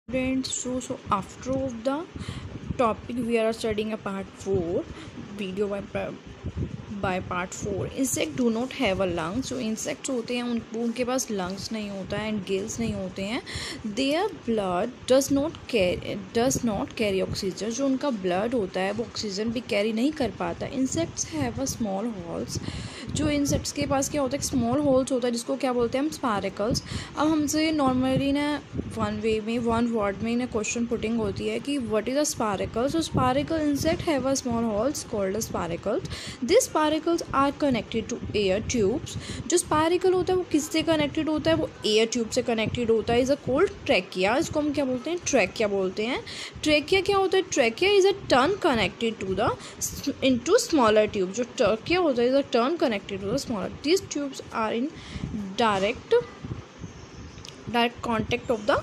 Students, so after of the topic we are studying a part 4 video by part 4. Insect do not have a lungs. जो insects होते हैं उनके पास lungs नहीं होता है and gills नहीं होते हैं. Their blood does not carry oxygen. जो उनका ब्लड होता है वो ऑक्सीजन भी कैरी नहीं कर पाता. Insects have a small holes. जो इंसेक्ट्स के पास क्या होता है, स्मॉल होल्स होता है जिसको क्या बोलते हैं हम, स्पारिकल्स. अब हमसे नॉर्मली ना वन वर्ड में ना क्वेश्चन पुटिंग होती है कि what is a spiracle. So spiracle insect have a small holes called a spiracles. This spiracles are connected to air tubes. जो स्पारिकल होता है वो किससे कनेक्टेड होता है, वो एयर ट्यूब से कनेक्टेड होता है. Is a cold trachea. इसको हम क्या बोलते हैं, ट्रैकिया बोलते हैं. ट्रैकिया क्या होता है, trachea is a turn connected to the into smaller tube. जो ट्रैकिया होता है is a turn connected to the smaller. These tubes are in direct contact of the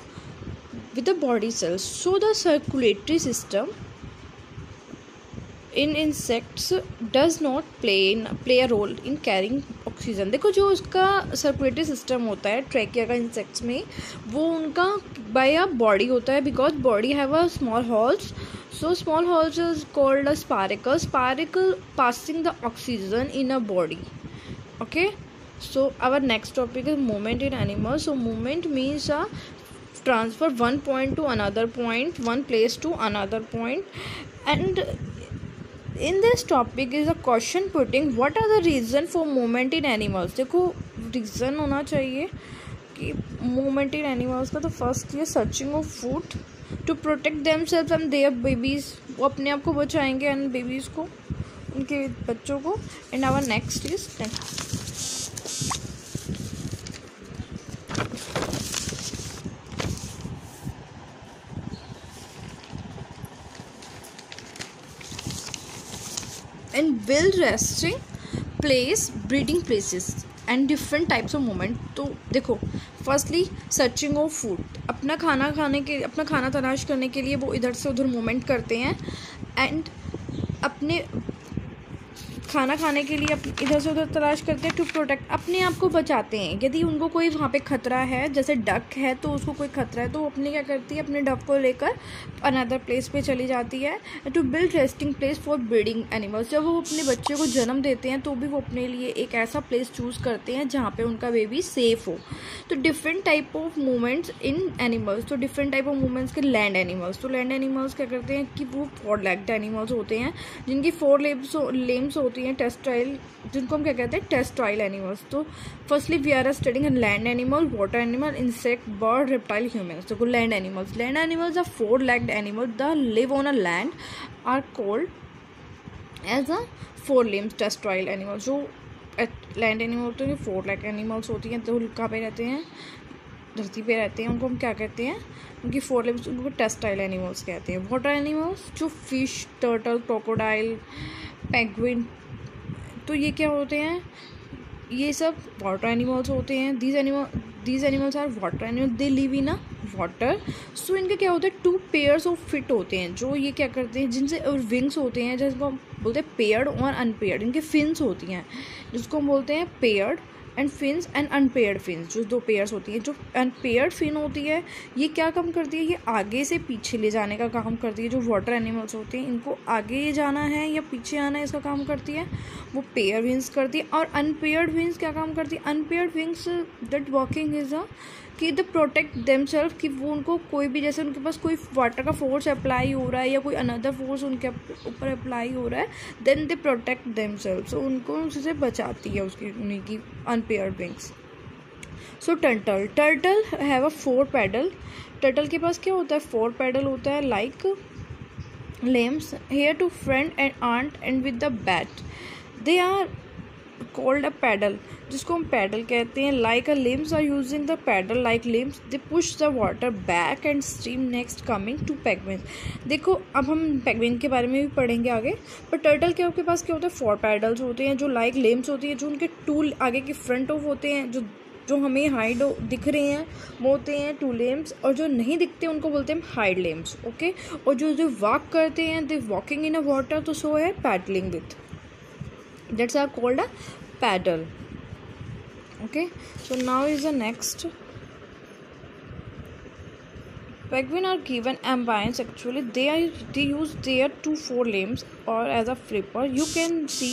with the body cells. So the circulatory system in insects does not play a role in carrying oxygen. देखो जो उसका circulatory system होता है trachea का insects में, वो उनका bye a body होता है because body have a small halls. So small holes is called a sparacle. Sparacle passing the oxygen in a body. Okay. So our next topic is movement in animals. So movement means a transfer one point to another point, one place to another point. And in this topic is a question putting what are the reason for movement in animals. देखो reason होना चाहिए कि movement in animals का. तो first ये searching of food to protect themselves and their babies. वो अपने आप को बचाएंगे एंड बेबीज को, उनके बच्चों को. And our next is and will resting place, breeding places and different types of movement. तो देखो फर्स्टली सर्चिंग ऑफ फूड. अपना खाना तलाश करने के लिए वो इधर से उधर मूवमेंट करते हैं एंड अपने खाना खाने के लिए इधर से उधर तलाश करते हैं टू प्रोटेक्ट, अपने आप को बचाते हैं. यदि उनको कोई वहाँ पे खतरा है, जैसे डक है तो उसको कोई खतरा है तो वो अपने क्या करती है, अपने डक को लेकर अनदर प्लेस पे चली जाती है. To build resting place for breeding animals. जब वो अपने बच्चे को जन्म देते हैं तो भी वो अपने लिए एक ऐसा प्लेस चूज़ करते हैं जहाँ पे उनका बेबी सेफ हो. तो different type of movements in animals. तो डिफरेंट टाइप ऑफ मूवमेंट्स के लैंड एनिमल्स. तो लैंड एनिमल्स क्या करते हैं कि वो 4 लेग्ड एनिमल्स होते हैं जिनकी 4 लेम्स होती हैं, टेस्टाइल, जिनको हम क्या कहते हैं, टेस्टाइल एनिमल्स. तो firstly we are studying land animal, water animal, insect, bird, reptile, humans. देखो land animals. Land animals are 4 legged animal the live on a land are called as a 4 limbs terrestrial animal. जो land animal होते हैं 4 legged animals होती हैं, तो कहाँ पे रहते हैं, धरती पे रहते हैं, उनको हम क्या कहते हैं, उनकी 4 लिम्स, उनको टेस्टाइल एनिमल्स कहते हैं. वाटर एनिमल्स जो फिश, टर्टल, क्रोकोडाइल, पेंगुइन, तो ये क्या होते हैं, ये सब वाटर एनिमल्स होते हैं. These animals are water animal, they live in a water. So इनके क्या होते हैं, 2 पेयर्स ऑफ फिट होते हैं जो ये क्या करते हैं, जिनसे और विंग्स होते हैं जिसको हम बोलते हैं पेयर्ड और अनपेयर्ड. इनके फिन्स होती हैं जिसको हम बोलते हैं paired and fins and unpaired fins. जो 2 पेयर्स होती हैं. जो अनपेयर्ड फिन होती है ये क्या काम करती है, ये आगे से पीछे ले जाने का काम करती है. जो वाटर एनिमल्स होते हैं इनको आगे जाना है या पीछे आना है, इसका काम करती है वो पेयर विंग्स करती है. और अनपेयर्ड विंग्स क्या काम करती है, unpaired wings that working is a कि द प्रोटेक्ट देमसेल्फ, कि वो उनको कोई भी, जैसे उनके पास कोई वाटर का फोर्स अप्लाई हो रहा है या कोई अनदर फोर्स उनके ऊपर अप्लाई हो रहा है, then they protect themself. So उनको उससे बचाती है उसकी उन्हीं की unpaired wings. So turtle have a 4 paddle. Turtle के पास क्या होता है, 4 पैडल होता है like limbs here to friend and aunt and with the bat. They are called a paddle, जिसको हम पैडल कहते हैं. Like a limbs are using the paddle like limbs, they push the water back and stream. Next coming to penguin. देखो अब हम penguin के बारे में भी पढ़ेंगे आगे. पर टर्टल के आपके पास क्या होता है, 4 पैडल्स होते हैं जो लाइक लिम्स होती है, जो उनके 2 आगे के फ्रंट ऑफ होते हैं, जो हमें हाइड दिख रहे हैं वो होते हैं 2 लिम्स, और जो नहीं दिखते उनको बोलते हैं हाइड लिम्स. ओके. और जो वॉक करते हैं, दे वॉकिंग इन अ वाटर, तो सो है paddling with, that's are called a paddle. Okay, so now is the next Penguin are given ambience. Actually, they use their 2-4 limbs or as a flipper. You can see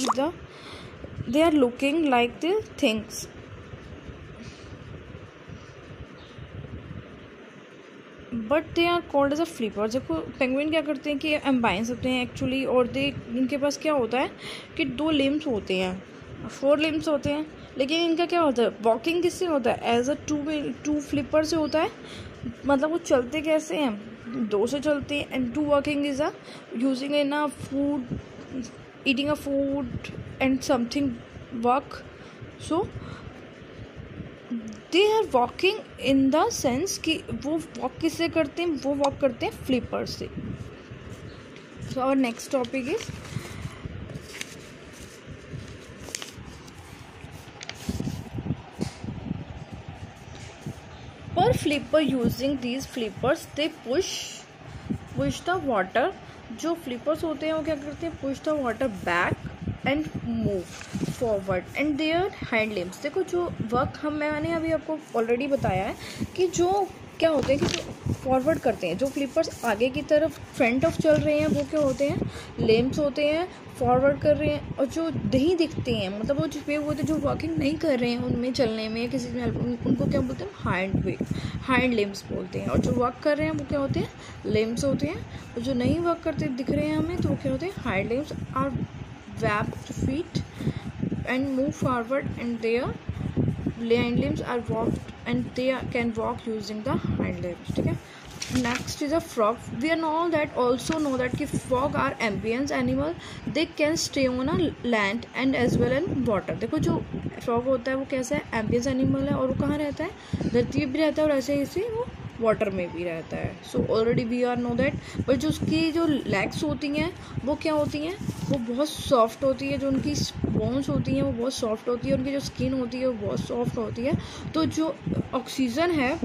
they are looking like the things. But they are called as a flipper. देखो penguin क्या करते हैं कि एम्बाइंस होते हैं actually, और इनके पास क्या होता है कि 2 लिम्स होते हैं, 4 लिम्स होते हैं, लेकिन इनका क्या होता है, वॉकिंग किससे होता है, एज अ 2 फ्लिपर से होता है. मतलब वो चलते कैसे हैं, 2 से चलते हैं. And 2 walking is a using in a food, eating a food and something work. So they are walking in the sense कि वो वॉक किससे करते हैं, वो वॉक करते हैं फ्लिपर से. So our next topic is पर flipper. Using these flippers they push the water. जो फ्लिपर्स होते हैं वो क्या करते हैं, push the water back and move forward and their hand limbs. देखो जो वर्क मैंने अभी आपको ऑलरेडी बताया है कि जो क्या होते हैं कि जो फॉरवर्ड करते हैं, जो फ्लिपर्स आगे की तरफ फ्रंट ऑफ चल रहे हैं वो क्या होते हैं, लिम्स होते हैं, फॉरवर्ड कर रहे हैं. और जो नहीं दिखते हैं, मतलब वो जो होते हैं जो वॉकिंग नहीं कर रहे हैं उनमें चलने में या किसी में हेल्प, उनको क्या बोलते हैं, हैंड लिम्स बोलते हैं. और जो वर्क कर रहे हैं वो क्या होते हैं, लिम्स होते हैं. और जो नहीं वर्क करते दिख रहे हैं हमें तो वो क्या होते हैं, hand limbs. Are webbed feet and move forward and their hind limbs are walked and they can walk using the hind limbs. ठीक है. Next is a frog. We also know that कि frog are amphibians animal. They can stay on a land and as well in water. देखो जो frog होता है वो कैसा है, amphibians animal है, और वो कहाँ रहता है, धरती पे भी रहता है और ऐसे ही वो वाटर में भी रहता है. So already we are know that. But जो उसकी जो लेग्स होती हैं वो क्या होती हैं, वो बहुत सॉफ्ट होती है. जो उनकी बोन्स होती हैं वो बहुत सॉफ्ट होती है, उनकी जो स्किन होती है वो बहुत सॉफ्ट होती है. तो जो ऑक्सीजन है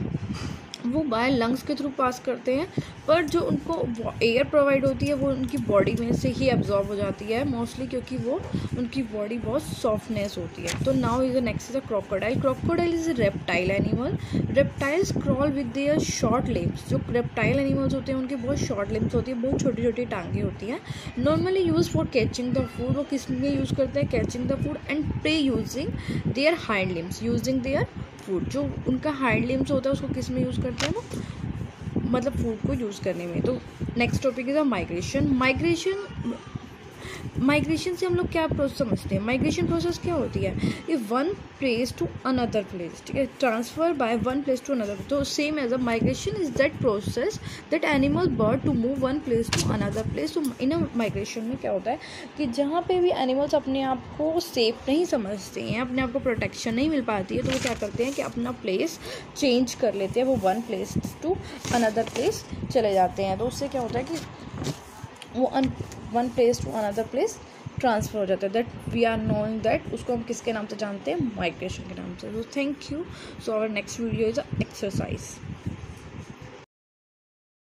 वो बाय लंग्स के थ्रू पास करते हैं, पर जो उनको एयर प्रोवाइड होती है वो उनकी बॉडी में से ही एब्जॉर्ब हो जाती है मोस्टली, क्योंकि वो उनकी बॉडी बहुत सॉफ्टनेस होती है. तो now is the next is a crocodile. Crocodile is a reptile animal. Reptiles crawl with their short limbs. जो रेप्टाइल एनिमल्स होते हैं उनके बहुत शॉर्ट लिम्स होती है, बहुत छोटी छोटी टांगें होती हैं. Normally use for catching the food. वो किस में यूज़ करते हैं, catching the food and prey using their hind limbs. Using their food. जो उनका हाइंड लिम्स होता है उसको किस में यूज़ करते हैं, वो मतलब फूड को यूज़ करने में. तो next topic is a migration. Migration से हम लोग क्या प्रोसेस समझते हैं, माइग्रेशन प्रोसेस क्या होती है, ये one place to another place. ठीक है, transfer by one place to another. तो same as a migration is that process that animal bird to move one place to another place. तो इन अ माइग्रेशन में क्या होता है कि जहाँ पे भी एनिमल्स अपने आप को सेफ नहीं समझते हैं, अपने आप को प्रोटेक्शन नहीं मिल पाती है, तो वो क्या करते हैं कि अपना प्लेस चेंज कर लेते हैं, वो one place to another place चले जाते हैं. तो उससे क्या होता है कि वो one place to another place transfer हो जाता है. That we are knowing that, उसको हम किसके नाम से जानते हैं, माइग्रेशन के नाम से. तो thank you. So our next video is a exercise.